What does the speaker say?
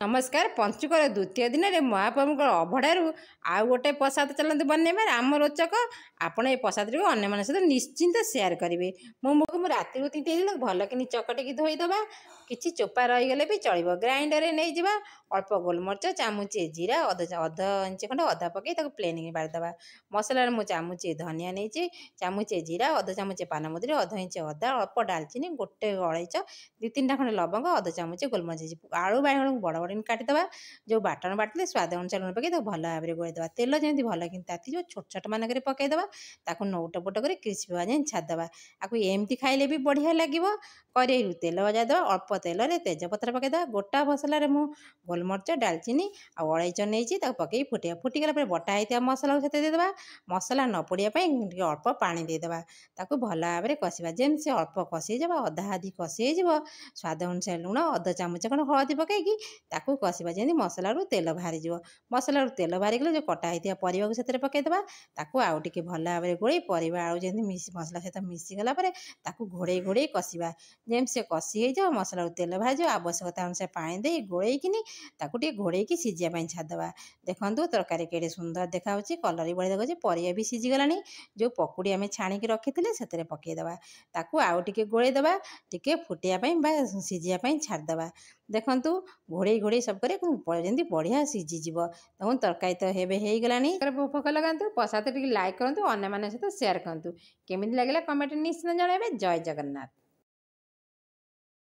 नमस्कार पंचुकर द्वितीय दिन में महाप्रभु अभड़ारू आउ गोटे प्रसाद चलते बनइबा आम रोचक आपण ये प्रसाद को अन्य मान सहित निश्चिंत सेयार करेंगे। मुझे राति तीन भल कि चकटिकी धोईदबा किसी चोपा रहीगले भी चलो ग्राइंडर नहीं जा अल्प गोलमरीच चामुचे जीरा अध इंच खंड अदा पकई प्लेन बाड़ीदबा मसला मुझे चामुचे धनिया नहीं चामुचे जीरा अध चामुचे पानमधुरी अध इंच अदा अल्प डालचीनी गोटे अलैच दु तीन खंड लवंग अध चामुचे गोलमरीच आलू बाइगण बड़ बड़ काटिदबा जो बाटन बाटले स्वाद अनुसार लुण पकई भल भाव में गोलेदबा तेल जमी भल कि ताती जो छोट छोट मानक पकईदबा ताकू नौट पोट कर क्रिस्पी हवा जाए छादबा आपको एमती खाइले भी बढ़िया लगे। कड़ाई तेल भजादबा अल्प तेल तेजपत्र पकईदबा गोटा मसलार मु गोलमरीच डालचीनी अलैच नहीं पकई फुटे फुटीगला बटा होता मसला से देदबा मसला न पड़िया अल्प पानी देदबा ताकू भल भाव में कषा जमी से अल्प कषि अधा आधी कषि स्वाद अनुसार लुण अध चामच खंड हलदी पकईकी ताकू कषा जमी मसला तेल बाहरी मसला तेल बाहरी गले जो कटा होता परिवा से पकईदबा ताकू आउ टे भल भाव में गोड़े परिवा आलू जमी मसला सहित मिसीगला घोड़े घोड़े कषा जमी से कषि हो मसला तेल भाज आवश्यकता अनुसार पानी दे गोड़ेकिनी घोड़े सीझापी छादबा देखो तरकारी केड़े सुंदर देखा कलर भी बढ़िया देखा परिया भी सीझीगला जो पकुड़ी आम छाणिकी रखी से पकईदबा ताकू आउ टे गोड़ेदबा टे फुटापी सीझापी छाड़दबा देखु घोड़े घोड़े सब जमी बढ़िया सीझीज देखो तरकारी तो हे गलानी भोक लगातु प्रसाद टी लाइक करूँ अन्य सहित सेयार करूँ केमी लगे कमेंट निश्चित जनइबे। जय जगन्नाथ।